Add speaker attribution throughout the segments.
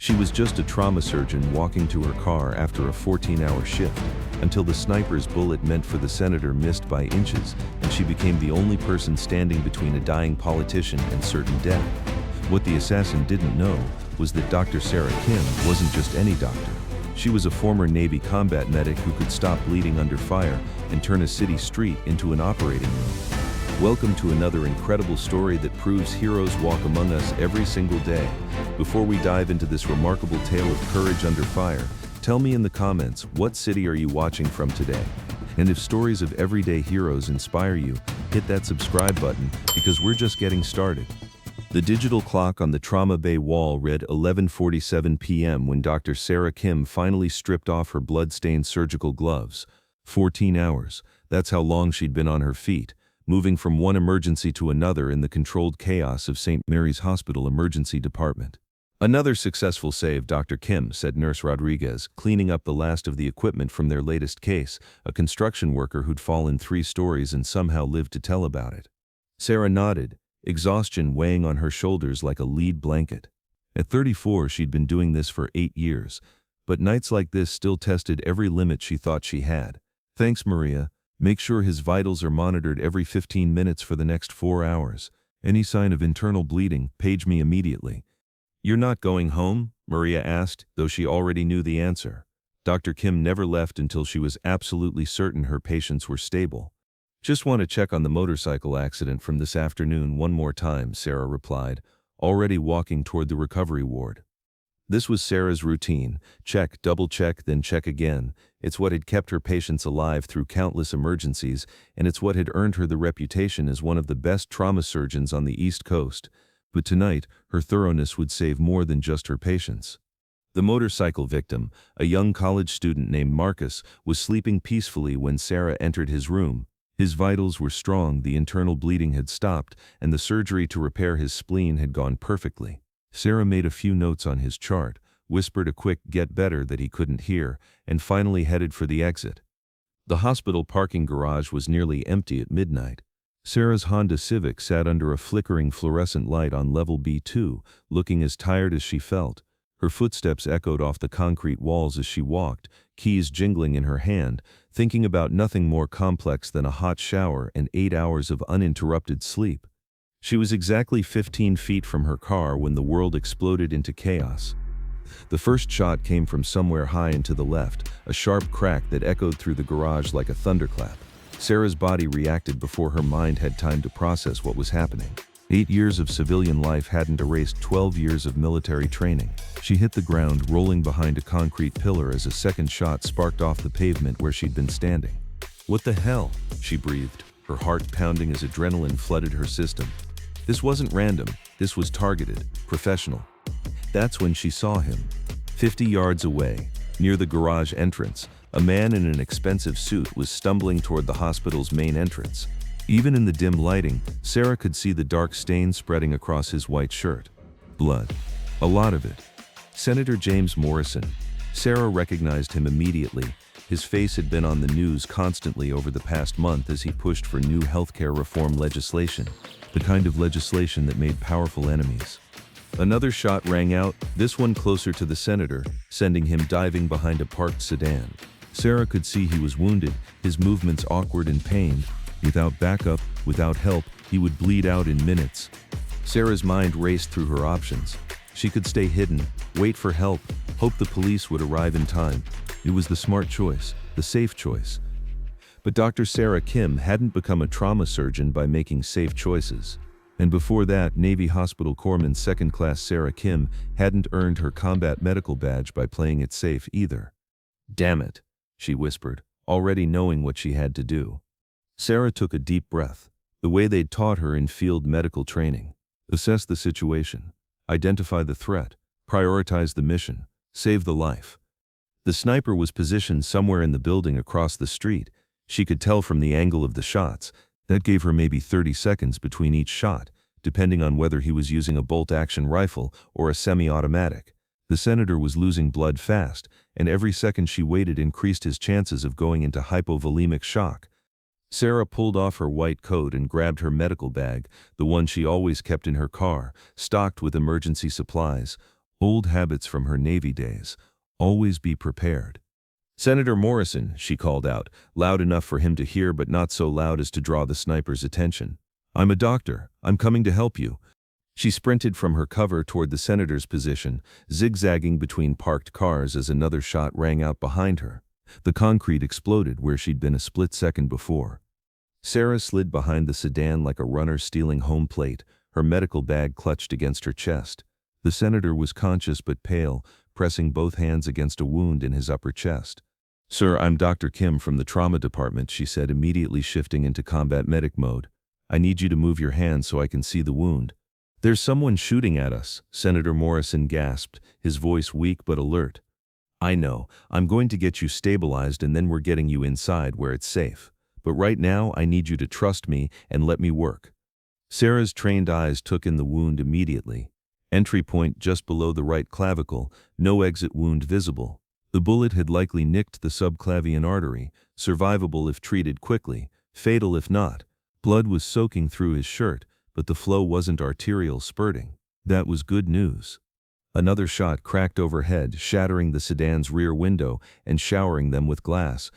Speaker 1: She was just a trauma surgeon walking to her car after a 14-hour shift, until the sniper's bullet meant for the senator missed by inches, and she became the only person standing between a dying politician and certain death. What the assassin didn't know was that Dr. Sarah Kim wasn't just any doctor. She was a former Navy combat medic who could stop bleeding under fire and turn a city street into an operating room. Welcome to another incredible story that proves heroes walk among us every single day. Before we dive into this remarkable tale of courage under fire, tell me in the comments, what city are you watching from today? And if stories of everyday heroes inspire you, hit that subscribe button because we're just getting started. The digital clock on the trauma bay wall read 11:47 p.m. when Dr. Sarah Kim finally stripped off her blood-stained surgical gloves. 14 hours, that's how long she'd been on her feet, moving from one emergency to another in the controlled chaos of St. Mary's Hospital Emergency Department. "Another successful save, Dr. Kim," said Nurse Rodriguez, cleaning up the last of the equipment from their latest case, a construction worker who'd fallen 3 stories and somehow lived to tell about it. Sarah nodded, exhaustion weighing on her shoulders like a lead blanket. At 34, she'd been doing this for 8 years, but nights like this still tested every limit she thought she had. "Thanks, Maria. Make sure his vitals are monitored every 15 minutes for the next 4 hours. Any sign of internal bleeding, page me immediately." "You're not going home?" Maria asked, though she already knew the answer. Dr. Kim never left until she was absolutely certain her patients were stable. "Just want to check on the motorcycle accident from this afternoon one more time," Sarah replied, already walking toward the recovery ward. This was Sarah's routine: check, double-check, then check again. It's what had kept her patients alive through countless emergencies, and it's what had earned her the reputation as one of the best trauma surgeons on the East Coast. But tonight, her thoroughness would save more than just her patients. The motorcycle victim, a young college student named Marcus, was sleeping peacefully when Sarah entered his room. His vitals were strong, the internal bleeding had stopped, and the surgery to repair his spleen had gone perfectly. Sarah made a few notes on his chart, whispered a quick "get better" that he couldn't hear, and finally headed for the exit. The hospital parking garage was nearly empty at midnight. Sarah's Honda Civic sat under a flickering fluorescent light on level B2, looking as tired as she felt. Her footsteps echoed off the concrete walls as she walked, keys jingling in her hand, thinking about nothing more complex than a hot shower and 8 hours of uninterrupted sleep. She was exactly 15 feet from her car when the world exploded into chaos. The first shot came from somewhere high and to the left, a sharp crack that echoed through the garage like a thunderclap. Sarah's body reacted before her mind had time to process what was happening. 8 years of civilian life hadn't erased 12 years of military training. She hit the ground, rolling behind a concrete pillar as a second shot sparked off the pavement where she'd been standing. "What the hell?" she breathed, her heart pounding as adrenaline flooded her system. This wasn't random, this was targeted, professional. That's when she saw him. 50 yards away, near the garage entrance, a man in an expensive suit was stumbling toward the hospital's main entrance. Even in the dim lighting, Sarah could see the dark stain spreading across his white shirt. Blood. A lot of it. Senator James Morrison. Sarah recognized him immediately. His face had been on the news constantly over the past month as he pushed for new healthcare reform legislation, the kind of legislation that made powerful enemies. Another shot rang out, this one closer to the senator, sending him diving behind a parked sedan. Sarah could see he was wounded, his movements awkward and pained. Without backup, without help, he would bleed out in minutes. Sarah's mind raced through her options. She could stay hidden, wait for help, hope the police would arrive in time. It was the smart choice, the safe choice. But Dr. Sarah Kim hadn't become a trauma surgeon by making safe choices. And before that, Navy Hospital Corpsman second-class Sarah Kim hadn't earned her combat medical badge by playing it safe either. "Damn it," she whispered, already knowing what she had to do. Sarah took a deep breath, the way they'd taught her in field medical training. Assess the situation, identify the threat, prioritize the mission, save the life. The sniper was positioned somewhere in the building across the street. She could tell from the angle of the shots. That gave her maybe 30 seconds between each shot, depending on whether he was using a bolt-action rifle or a semi-automatic. The senator was losing blood fast, and every second she waited increased his chances of going into hypovolemic shock. Sarah pulled off her white coat and grabbed her medical bag, the one she always kept in her car, stocked with emergency supplies. Old habits from her Navy days. Always be prepared. Senator Morrison, she called out, loud enough for him to hear but not so loud as to draw the sniper's attention. I'm a doctor. I'm coming to help you. She sprinted from her cover toward the senator's position, zigzagging between parked cars as another shot rang out behind her. The concrete exploded where she'd been a split second before. Sarah slid behind the sedan like a runner stealing home plate, her medical bag clutched against her chest. The senator was conscious but pale, pressing both hands against a wound in his upper chest. Sir, I'm Dr. Kim from the trauma department, she said, immediately shifting into combat medic mode. I need you to move your hands so I can see the wound. There's someone shooting at us, Senator Morrison gasped, his voice weak but alert. I know. I'm going to get you stabilized and then we're getting you inside where it's safe. But right now I need you to trust me and let me work. Sarah's trained eyes took in the wound immediately. Entry point just below the right clavicle, no exit wound visible. The bullet had likely nicked the subclavian artery, survivable if treated quickly, fatal if not. Blood was soaking through his shirt, but the flow wasn't arterial spurting. That was good news. Another shot cracked overhead, shattering the sedan's rear window and showering them with glass.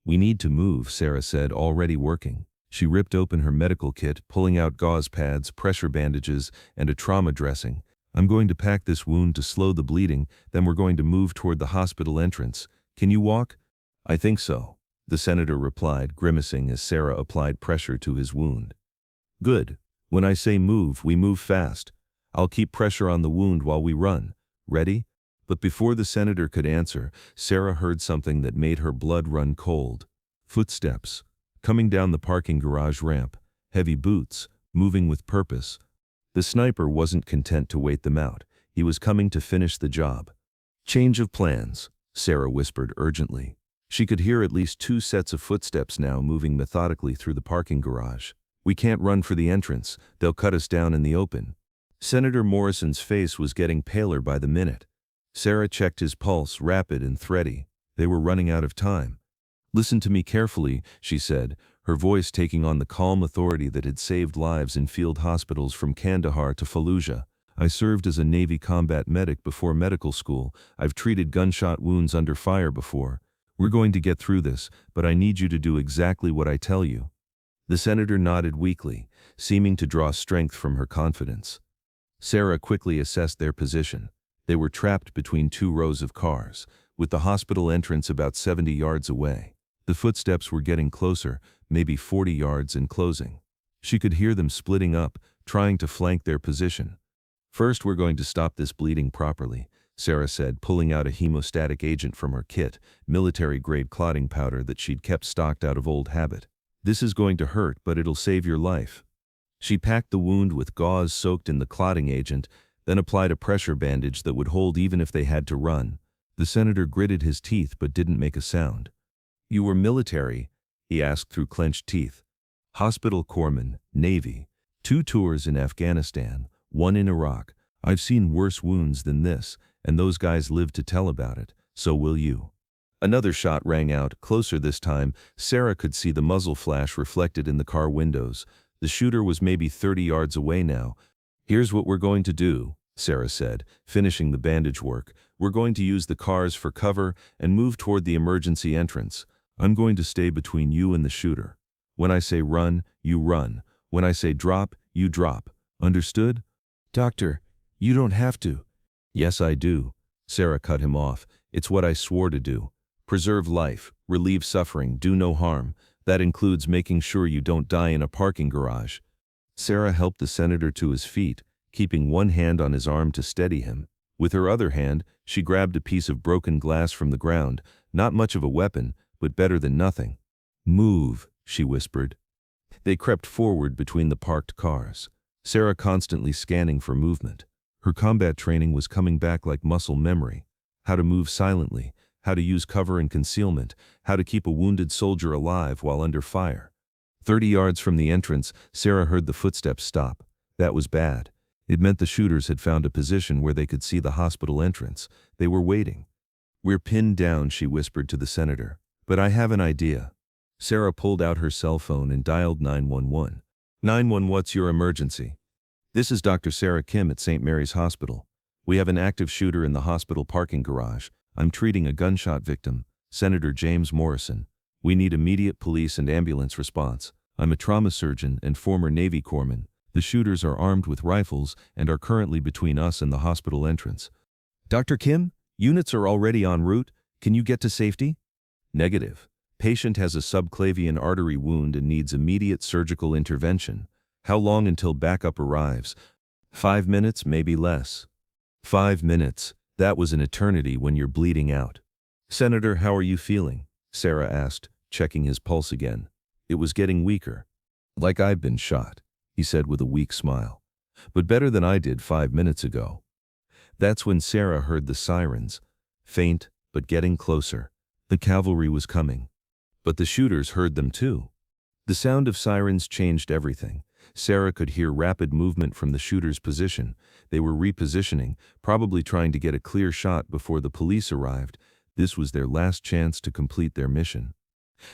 Speaker 1: We need to move, Sarah said, already working. She ripped open her medical kit, pulling out gauze pads, pressure bandages, and a trauma dressing. I'm going to pack this wound to slow the bleeding, then we're going to move toward the hospital entrance. Can you walk? I think so, the senator replied, grimacing as Sarah applied pressure to his wound. Good. When I say move, we move fast. I'll keep pressure on the wound while we run. Ready? But before the senator could answer, Sarah heard something that made her blood run cold. Footsteps. Coming down the parking garage ramp. Heavy boots. Moving with purpose. The sniper wasn't content to wait them out. He was coming to finish the job. Change of plans, Sarah whispered urgently. She could hear at least 2 sets of footsteps now moving methodically through the parking garage. We can't run for the entrance. They'll cut us down in the open. Senator Morrison's face was getting paler by the minute. Sarah checked his pulse, rapid and thready. They were running out of time. Listen to me carefully, she said, her voice taking on the calm authority that had saved lives in field hospitals from Kandahar to Fallujah. I served as a Navy combat medic before medical school. I've treated gunshot wounds under fire before. We're going to get through this, but I need you to do exactly what I tell you. The senator nodded weakly, seeming to draw strength from her confidence. Sarah quickly assessed their position. They were trapped between 2 rows of cars, with the hospital entrance about 70 yards away. The footsteps were getting closer, maybe 40 yards, and closing. She could hear them splitting up, trying to flank their position. First, we're going to stop this bleeding properly, Sarah said, pulling out a hemostatic agent from her kit, military-grade clotting powder that she'd kept stocked out of old habit. This is going to hurt, but it'll save your life. She packed the wound with gauze soaked in the clotting agent, then applied a pressure bandage that would hold even if they had to run. The senator gritted his teeth but didn't make a sound. You were military? He asked through clenched teeth. Hospital corpsman, Navy. 2 tours in Afghanistan, 1 in Iraq. I've seen worse wounds than this, and those guys lived to tell about it. So will you. Another shot rang out, closer this time. Sarah could see the muzzle flash reflected in the car windows. The shooter was maybe 30 yards away now. Here's what we're going to do, Sarah said, finishing the bandage work. We're going to use the cars for cover and move toward the emergency entrance. I'm going to stay between you and the shooter. When I say run, you run. When I say drop, you drop. Understood? Doctor, you don't have to. Yes, I do. Sarah cut him off. It's what I swore to do. Preserve life, relieve suffering, do no harm. That includes making sure you don't die in a parking garage. Sarah helped the senator to his feet, keeping one hand on his arm to steady him. With her other hand, she grabbed a piece of broken glass from the ground, not much of a weapon, but better than nothing. Move, she whispered. They crept forward between the parked cars, Sarah constantly scanning for movement. Her combat training was coming back like muscle memory. How to move silently, how to use cover and concealment, how to keep a wounded soldier alive while under fire. 30 yards from the entrance, Sarah heard the footsteps stop. That was bad. It meant the shooters had found a position where they could see the hospital entrance. They were waiting. We're pinned down, she whispered to the senator. But I have an idea. Sarah pulled out her cell phone and dialed 911. 911, what's your emergency? This is Dr. Sarah Kim at St. Mary's Hospital. We have an active shooter in the hospital parking garage. I'm treating a gunshot victim, Senator James Morrison. We need immediate police and ambulance response. I'm a trauma surgeon and former Navy corpsman. The shooters are armed with rifles and are currently between us and the hospital entrance. Dr. Kim, units are already en route. Can you get to safety? Negative. Patient has a subclavian artery wound and needs immediate surgical intervention. How long until backup arrives? 5 minutes, maybe less. 5 minutes. That was an eternity when you're bleeding out. Senator, how are you feeling? Sarah asked, checking his pulse again. It was getting weaker. Like I've been shot, he said with a weak smile. But better than I did 5 minutes ago. That's when Sarah heard the sirens. Faint, but getting closer. The cavalry was coming. But the shooters heard them too. The sound of sirens changed everything. Sarah could hear rapid movement from the shooters' position. They were repositioning, probably trying to get a clear shot before the police arrived. This was their last chance to complete their mission.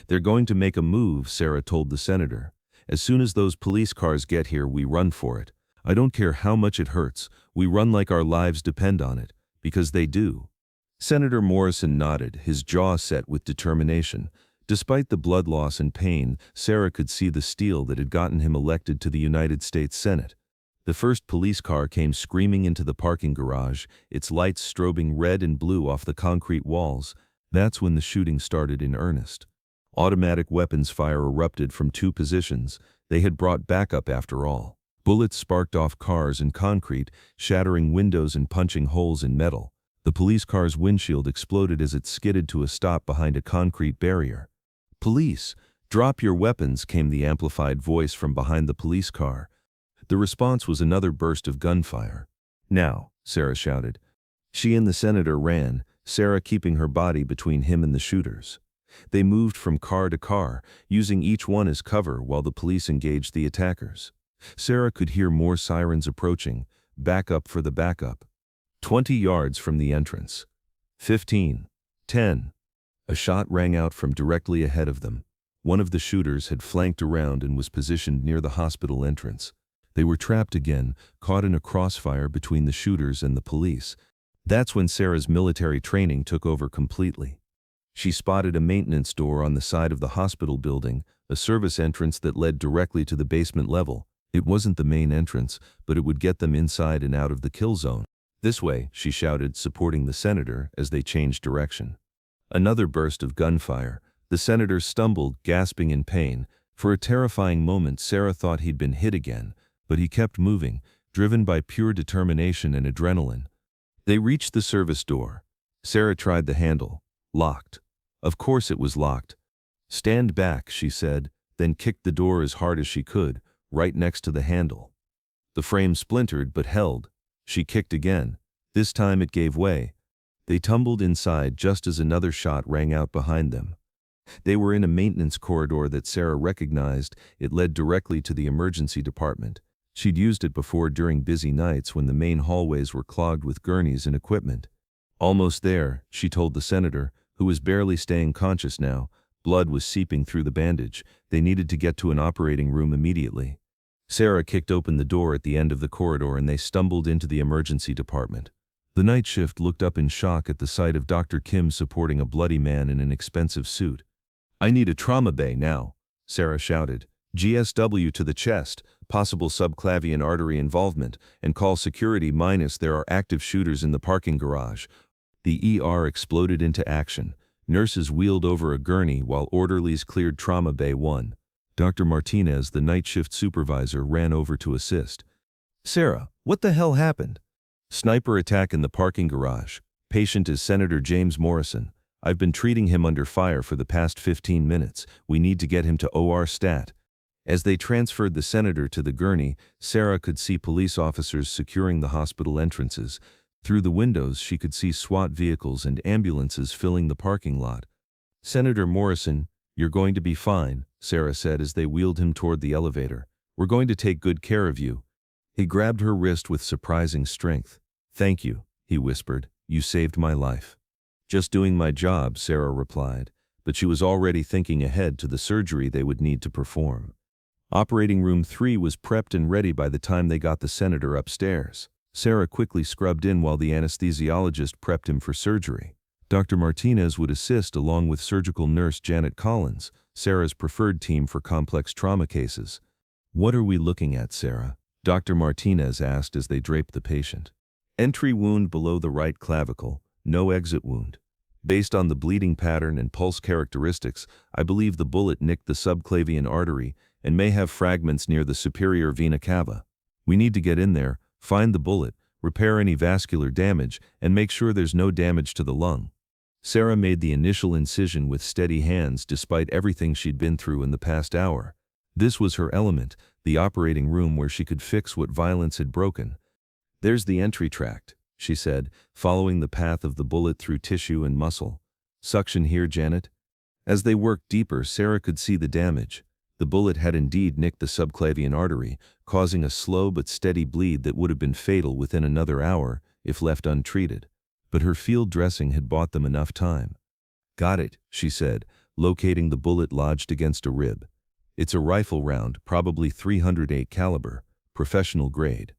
Speaker 1: They're going to make a move, Sarah told the senator. As soon as those police cars get here, we run for it. I don't care how much it hurts. We run like our lives depend on it, because they do. Senator Morrison nodded, his jaw set with determination. Despite the blood loss and pain, Sarah could see the steel that had gotten him elected to the United States Senate. The first police car came screaming into the parking garage, its lights strobing red and blue off the concrete walls. That's when the shooting started in earnest. Automatic weapons fire erupted from 2 positions. They had brought backup after all. Bullets sparked off cars and concrete, shattering windows and punching holes in metal. The police car's windshield exploded as it skidded to a stop behind a concrete barrier. Police, drop your weapons, came the amplified voice from behind the police car. The response was another burst of gunfire. Now, Sarah shouted. She and the senator ran, Sarah keeping her body between him and the shooters. They moved from car to car, using each one as cover while the police engaged the attackers. Sarah could hear more sirens approaching, backup for the backup. 20 yards from the entrance. 15. 10. A shot rang out from directly ahead of them. One of the shooters had flanked around and was positioned near the hospital entrance. They were trapped again, caught in a crossfire between the shooters and the police. That's when Sarah's military training took over completely. She spotted a maintenance door on the side of the hospital building, a service entrance that led directly to the basement level. It wasn't the main entrance, but it would get them inside and out of the kill zone. This way, she shouted, supporting the senator as they changed direction. Another burst of gunfire. The senator stumbled, gasping in pain. For a terrifying moment, Sarah thought he'd been hit again, but he kept moving, driven by pure determination and adrenaline. They reached the service door. Sarah tried the handle. Locked. Of course it was locked. Stand back, she said, then kicked the door as hard as she could, right next to the handle. The frame splintered but held. She kicked again. This time it gave way. They tumbled inside just as another shot rang out behind them. They were in a maintenance corridor that Sarah recognized. It led directly to the emergency department. She'd used it before during busy nights when the main hallways were clogged with gurneys and equipment. Almost there, she told the senator, who was barely staying conscious now. Blood was seeping through the bandage. They needed to get to an operating room immediately. Sarah kicked open the door at the end of the corridor and they stumbled into the emergency department. The night shift looked up in shock at the sight of Dr. Kim supporting a bloody man in an expensive suit. I need a trauma bay now, Sarah shouted. GSW to the chest, possible subclavian artery involvement, and call security minus there are active shooters in the parking garage. The ER exploded into action. Nurses wheeled over a gurney while orderlies cleared trauma bay 1. Dr. Martinez, the night shift supervisor, ran over to assist. Sarah, what the hell happened? Sniper attack in the parking garage. Patient is Senator James Morrison. I've been treating him under fire for the past 15 minutes. We need to get him to OR stat. As they transferred the senator to the gurney, Sarah could see police officers securing the hospital entrances. Through the windows, she could see SWAT vehicles and ambulances filling the parking lot. Senator Morrison, you're going to be fine, Sarah said as they wheeled him toward the elevator. We're going to take good care of you. He grabbed her wrist with surprising strength. Thank you, he whispered. You saved my life. Just doing my job, Sarah replied, but she was already thinking ahead to the surgery they would need to perform. Operating room 3 was prepped and ready by the time they got the senator upstairs. Sarah quickly scrubbed in while the anesthesiologist prepped him for surgery. Dr. Martinez would assist along with surgical nurse Janet Collins, Sarah's preferred team for complex trauma cases. "What are we looking at, Sarah?" Dr. Martinez asked as they draped the patient. "Entry wound below the right clavicle, no exit wound. Based on the bleeding pattern and pulse characteristics, I believe the bullet nicked the subclavian artery and may have fragments near the superior vena cava. We need to get in there, find the bullet, repair any vascular damage, and make sure there's no damage to the lung." Sarah made the initial incision with steady hands despite everything she'd been through in the past hour. This was her element, the operating room where she could fix what violence had broken. "There's the entry tract," she said, following the path of the bullet through tissue and muscle. "Suction here, Janet." As they worked deeper, Sarah could see the damage. The bullet had indeed nicked the subclavian artery, causing a slow but steady bleed that would have been fatal within another hour if left untreated. But her field dressing had bought them enough time. "Got it," she said, locating the bullet lodged against a rib. "It's a rifle round, probably .308 caliber, professional grade."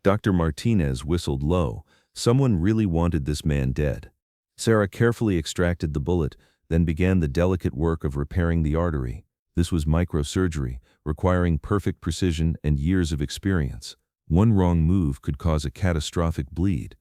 Speaker 1: Dr. Martinez whistled low. Someone really wanted this man dead. Sarah carefully extracted the bullet, then began the delicate work of repairing the artery. This was microsurgery, requiring perfect precision and years of experience. One wrong move could cause a catastrophic bleed.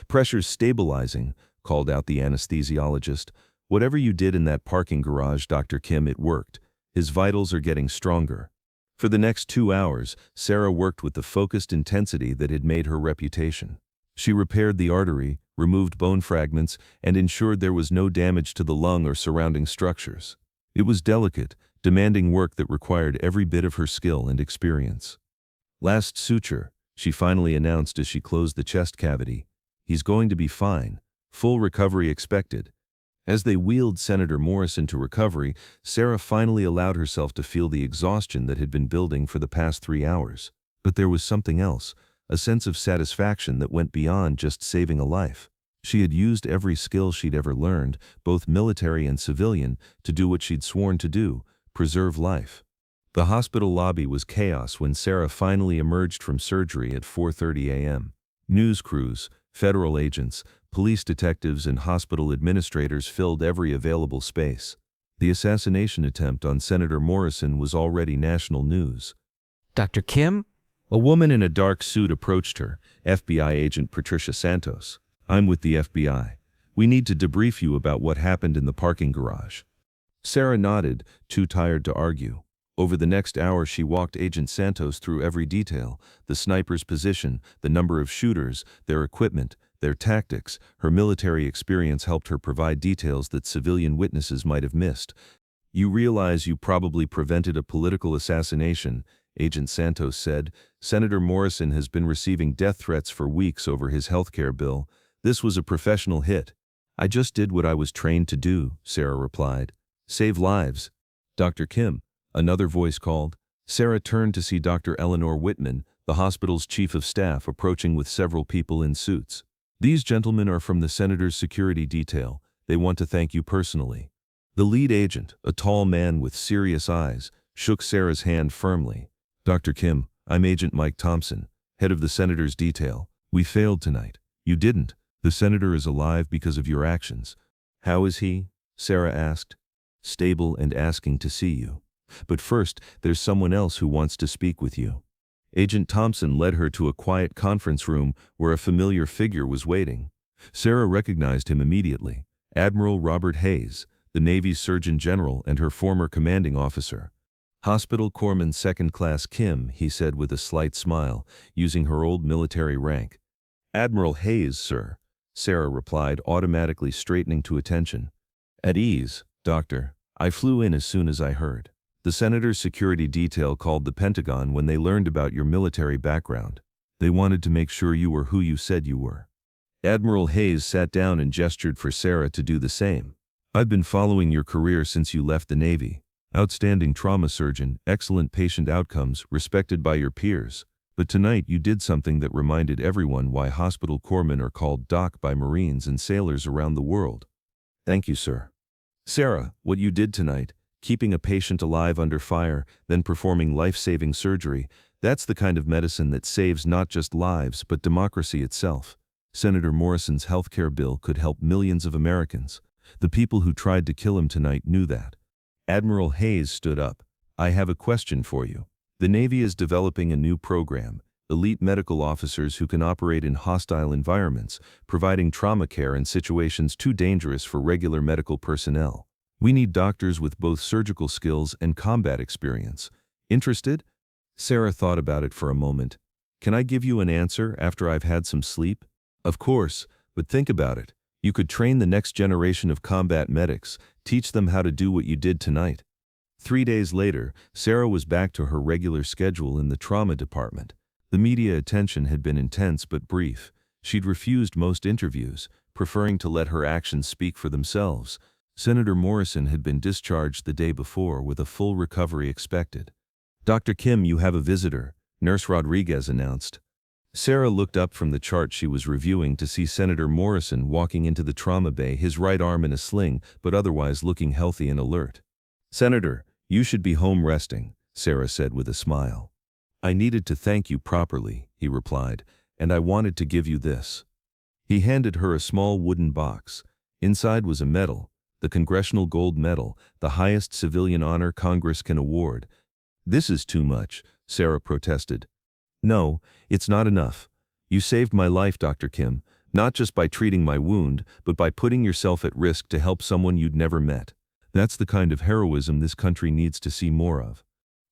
Speaker 1: "Pressure's stabilizing," called out the anesthesiologist. "Whatever you did in that parking garage, Dr. Kim, it worked. His vitals are getting stronger." For the next 2 hours, Sarah worked with the focused intensity that had made her reputation. She repaired the artery, removed bone fragments, and ensured there was no damage to the lung or surrounding structures. It was delicate, demanding work that required every bit of her skill and experience. "Last suture," she finally announced as she closed the chest cavity. "He's going to be fine. Full recovery expected." As they wheeled Senator Morrison to recovery, Sarah finally allowed herself to feel the exhaustion that had been building for the past 3 hours. But there was something else, a sense of satisfaction that went beyond just saving a life. She had used every skill she'd ever learned, both military and civilian, to do what she'd sworn to do: preserve life. The hospital lobby was chaos when Sarah finally emerged from surgery at 4:30 a.m. News crews, federal agents, police detectives, and hospital administrators filled every available space. The assassination attempt on Senator Morrison was already national news.
Speaker 2: "Dr. Kim?"
Speaker 1: A woman in a dark suit approached her, FBI agent Patricia Santos. "I'm with the FBI. We need to debrief you about what happened in the parking garage." Sarah nodded, too tired to argue. Over the next hour, she walked Agent Santos through every detail: the sniper's position, the number of shooters, their equipment, their tactics. Her military experience helped her provide details that civilian witnesses might have missed. "You realize you probably prevented a political assassination," Agent Santos said. "Senator Morrison has been receiving death threats for weeks over his healthcare bill. This was a professional hit." "I just did what I was trained to do," Sarah replied. "Save lives." "Dr. Kim," another voice called. Sarah turned to see Dr. Eleanor Whitman, the hospital's chief of staff, approaching with several people in suits. "These gentlemen are from the senator's security detail. They want to thank you personally." The lead agent, a tall man with serious eyes, shook Sarah's hand firmly. "Dr. Kim, I'm Agent Mike Thompson, head of the senator's detail. We failed tonight. You didn't. The senator is alive because of your actions." "How is he?" Sarah asked. "Stable and asking to see you. But first, there's someone else who wants to speak with you." Agent Thompson led her to a quiet conference room where a familiar figure was waiting. Sarah recognized him immediately: Admiral Robert Hayes, the Navy's Surgeon General and her former commanding officer. "Hospital Corpsman Second Class Kim," he said with a slight smile, using her old military rank. "Admiral Hayes, sir," Sarah replied, automatically straightening to attention. "At ease, Doctor. I flew in as soon as I heard. The senator's security detail called the Pentagon when they learned about your military background. They wanted to make sure you were who you said you were." Admiral Hayes sat down and gestured for Sarah to do the same. "I've been following your career since you left the Navy. Outstanding trauma surgeon, excellent patient outcomes, respected by your peers. But tonight you did something that reminded everyone why hospital corpsmen are called Doc by Marines and sailors around the world." "Thank you, sir." "Sarah, what you did tonight, keeping a patient alive under fire, then performing life-saving surgery, That's the kind of medicine that saves not just lives but democracy itself. Senator Morrison's healthcare bill could help millions of Americans. The people who tried to kill him tonight knew that. Admiral Hayes stood up. I have a question for you. The Navy is developing a new program, elite medical officers who can operate in hostile environments, providing trauma care in situations too dangerous for regular medical personnel. We need doctors with both surgical skills and combat experience. Interested? Sarah thought about it for a moment. Can I give you an answer after I've had some sleep? Of course, but think about it. You could train the next generation of combat medics, teach them how to do what you did tonight. 3 days later, Sarah was back to her regular schedule in the trauma department. The media attention had been intense but brief. She'd refused most interviews, preferring to let her actions speak for themselves. Senator Morrison had been discharged the day before with a full recovery expected. Dr. Kim, you have a visitor, Nurse Rodriguez announced. Sarah looked up from the chart she was reviewing to see Senator Morrison walking into the trauma bay, his right arm in a sling, but otherwise looking healthy and alert. Senator, you should be home resting, Sarah said with a smile. I needed to thank you properly, he replied, and I wanted to give you this. He handed her a small wooden box. Inside was a medal, the Congressional Gold Medal, the highest civilian honor Congress can award. This is too much, Sarah protested. No, it's not enough. You saved my life, Dr. Kim, not just by treating my wound, but by putting yourself at risk to help someone you'd never met. That's the kind of heroism this country needs to see more of.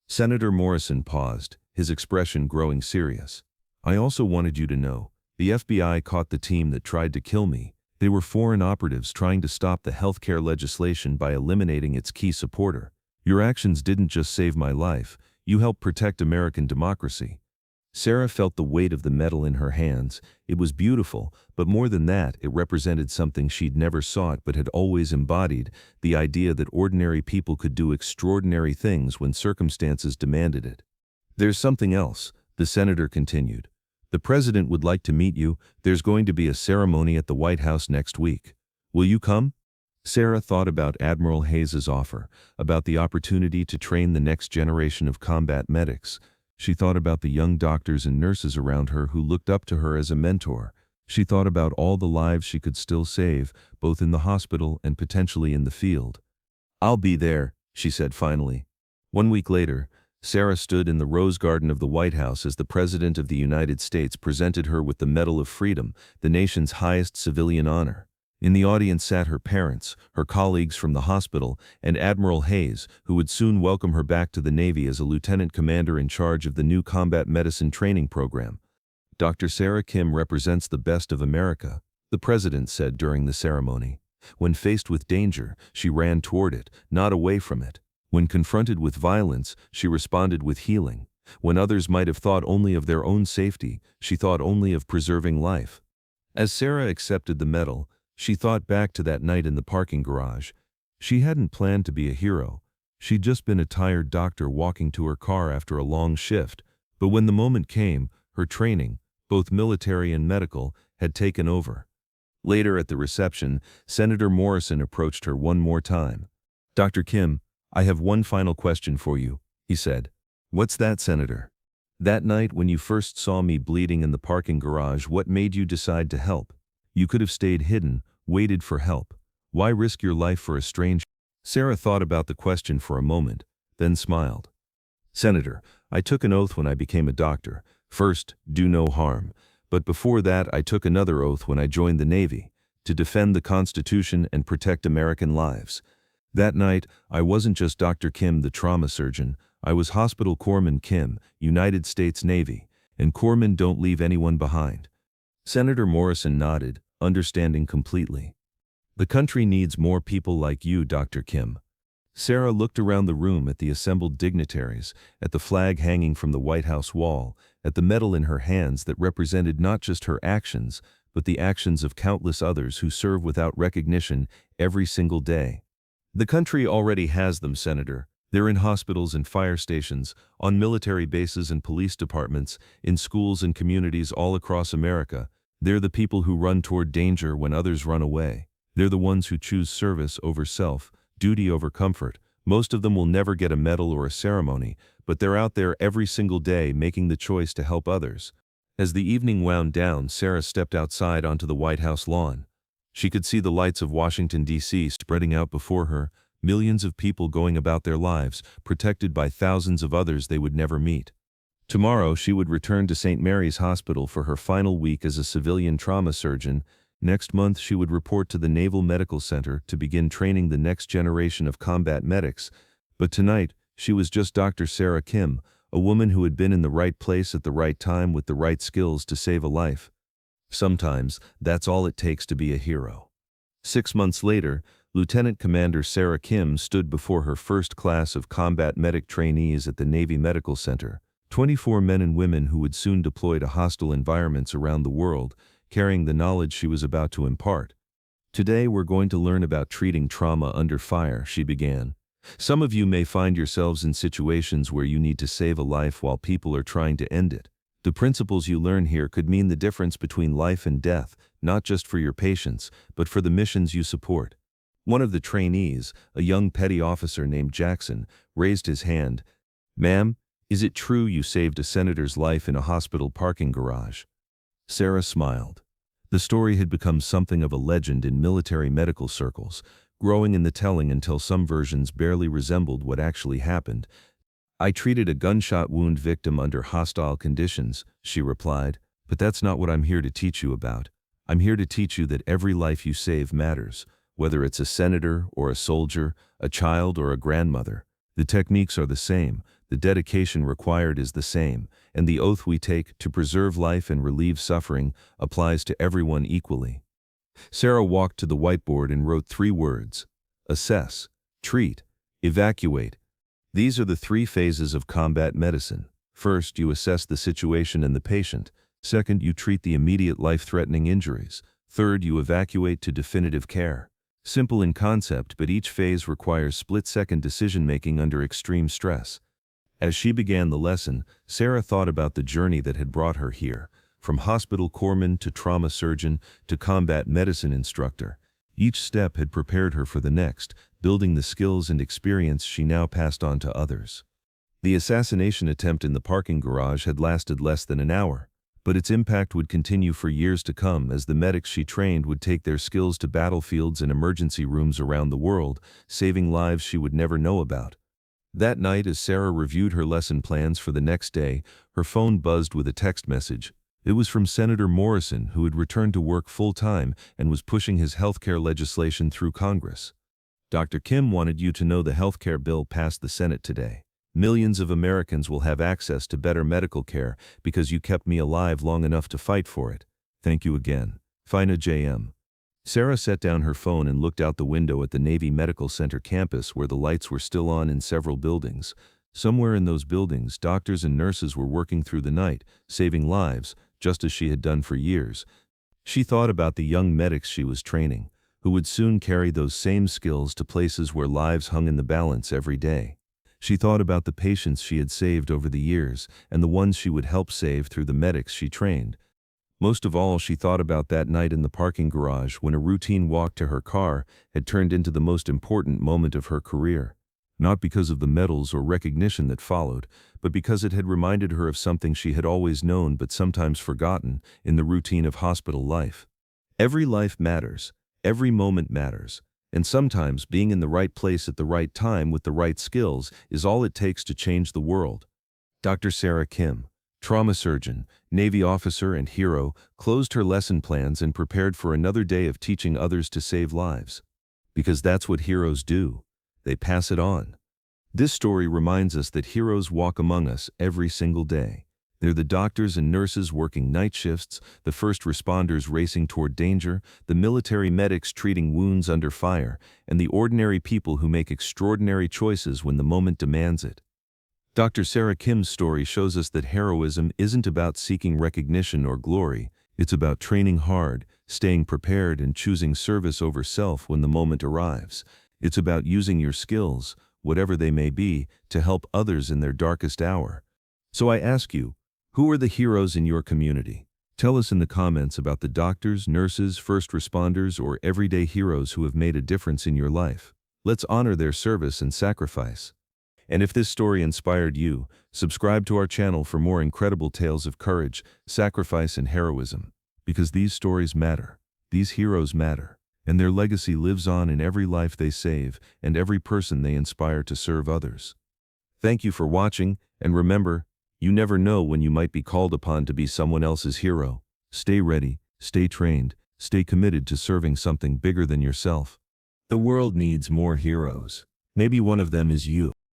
Speaker 1: Senator Morrison paused, his expression growing serious. I also wanted you to know, the FBI caught the team that tried to kill me. They were foreign operatives trying to stop the healthcare legislation by eliminating its key supporter. Your actions didn't just save my life, you helped protect American democracy. Sarah felt the weight of the medal in her hands. It was beautiful, but more than that, it represented something she'd never sought but had always embodied, the idea that ordinary people could do extraordinary things when circumstances demanded it. There's something else, the senator continued. The president would like to meet you. There's going to be a ceremony at the White House next week. Will you come? Sarah thought about Admiral Hayes's offer, about the opportunity to train the next generation of combat medics. She thought about the young doctors and nurses around her who looked up to her as a mentor. She thought about all the lives she could still save, both in the hospital and potentially in the field. I'll be there, she said finally. 1 week later, Sarah stood in the Rose Garden of the White House as the President of the United States presented her with the Medal of Freedom, the nation's highest civilian honor. In the audience sat her parents, her colleagues from the hospital, and Admiral Hayes, who would soon welcome her back to the Navy as a lieutenant commander in charge of the new combat medicine training program. Dr. Sarah Kim represents the best of America, the president said during the ceremony. When faced with danger, she ran toward it, not away from it. When confronted with violence, she responded with healing. When others might have thought only of their own safety, she thought only of preserving life. As Sarah accepted the medal, she thought back to that night in the parking garage. She hadn't planned to be a hero. She'd just been a tired doctor walking to her car after a long shift. But when the moment came, her training, both military and medical, had taken over. Later at the reception, Senator Morrison approached her one more time. Dr. Kim, I have one final question for you, he said. What's that, Senator? That night when you first saw me bleeding in the parking garage, what made you decide to help? You could have stayed hidden, waited for help. Why risk your life for a stranger? Sarah thought about the question for a moment, then smiled. Senator, I took an oath when I became a doctor. First, do no harm. But before that, I took another oath when I joined the Navy, to defend the Constitution and protect American lives. That night, I wasn't just Dr. Kim, the trauma surgeon. I was Hospital Corpsman Kim, United States Navy, and corpsmen don't leave anyone behind. Senator Morrison nodded, understanding completely. The country needs more people like you, Dr. Kim. Sarah looked around the room at the assembled dignitaries, at the flag hanging from the White House wall, at the medal in her hands that represented not just her actions, but the actions of countless others who serve without recognition every single day. The country already has them, Senator. They're in hospitals and fire stations, on military bases and police departments, in schools and communities all across America. They're the people who run toward danger when others run away. They're the ones who choose service over self, duty over comfort. Most of them will never get a medal or a ceremony, but they're out there every single day making the choice to help others. As the evening wound down, Sarah stepped outside onto the White House lawn. She could see the lights of Washington, D.C. spreading out before her, millions of people going about their lives, protected by thousands of others they would never meet. Tomorrow, she would return to St. Mary's Hospital for her final week as a civilian trauma surgeon. Next month, she would report to the Naval Medical Center to begin training the next generation of combat medics. But tonight, she was just Dr. Sarah Kim, a woman who had been in the right place at the right time with the right skills to save a life. Sometimes, that's all it takes to be a hero. 6 months later, Lieutenant Commander Sarah Kim stood before her first class of combat medic trainees at the Navy Medical Center. 24 men and women who would soon deploy to hostile environments around the world, carrying the knowledge she was about to impart. Today we're going to learn about treating trauma under fire, she began. Some of you may find yourselves in situations where you need to save a life while people are trying to end it. The principles you learn here could mean the difference between life and death, not just for your patients, but for the missions you support. One of the trainees, a young petty officer named Jackson, raised his hand. "Ma'am, is it true you saved a senator's life in a hospital parking garage?" Sarah smiled. The story had become something of a legend in military medical circles, growing in the telling until some versions barely resembled what actually happened. "I treated a gunshot wound victim under hostile conditions," she replied, "but that's not what I'm here to teach you about. I'm here to teach you that every life you save matters, whether it's a senator or a soldier, a child or a grandmother. The techniques are the same. The dedication required is the same, and the oath we take to preserve life and relieve suffering applies to everyone equally." Sarah walked to the whiteboard and wrote 3 words: assess, treat, evacuate. These are the 3 phases of combat medicine. First, you assess the situation and the patient. Second, you treat the immediate life-threatening injuries. Third, you evacuate to definitive care. Simple in concept, but each phase requires split-second decision-making under extreme stress. As she began the lesson, Sarah thought about the journey that had brought her here, from hospital corpsman to trauma surgeon to combat medicine instructor. Each step had prepared her for the next, building the skills and experience she now passed on to others. The assassination attempt in the parking garage had lasted less than an hour, but its impact would continue for years to come as the medics she trained would take their skills to battlefields and emergency rooms around the world, saving lives she would never know about. That night, as Sarah reviewed her lesson plans for the next day, her phone buzzed with a text message. It was from Senator Morrison, who had returned to work full-time and was pushing his healthcare legislation through Congress. "Dr. Kim wanted you to know the healthcare bill passed the Senate today. Millions of Americans will have access to better medical care because you kept me alive long enough to fight for it. Thank you again. Fina J.M." Sarah set down her phone and looked out the window at the Navy Medical Center campus where the lights were still on in several buildings. Somewhere in those buildings, doctors and nurses were working through the night, saving lives, just as she had done for years. She thought about the young medics she was training, who would soon carry those same skills to places where lives hung in the balance every day. She thought about the patients she had saved over the years and the ones she would help save through the medics she trained. Most of all, she thought about that night in the parking garage when a routine walk to her car had turned into the most important moment of her career. Not because of the medals or recognition that followed, but because it had reminded her of something she had always known but sometimes forgotten in the routine of hospital life. Every life matters, every moment matters, and sometimes being in the right place at the right time with the right skills is all it takes to change the world. Dr. Sarah Kim, trauma surgeon, Navy officer and hero, closed her lesson plans and prepared for another day of teaching others to save lives. Because that's what heroes do. They pass it on. This story reminds us that heroes walk among us every single day. They're the doctors and nurses working night shifts, the first responders racing toward danger, the military medics treating wounds under fire, and the ordinary people who make extraordinary choices when the moment demands it. Dr. Sarah Kim's story shows us that heroism isn't about seeking recognition or glory. It's about training hard, staying prepared, and choosing service over self when the moment arrives. It's about using your skills, whatever they may be, to help others in their darkest hour. So I ask you, who are the heroes in your community? Tell us in the comments about the doctors, nurses, first responders, or everyday heroes who have made a difference in your life. Let's honor their service and sacrifice. And if this story inspired you, subscribe to our channel for more incredible tales of courage, sacrifice, and heroism. Because these stories matter. These heroes matter. And their legacy lives on in every life they save and every person they inspire to serve others. Thank you for watching, and remember, you never know when you might be called upon to be someone else's hero. Stay ready, stay trained, stay committed to serving something bigger than yourself. The world needs more heroes. Maybe one of them is you.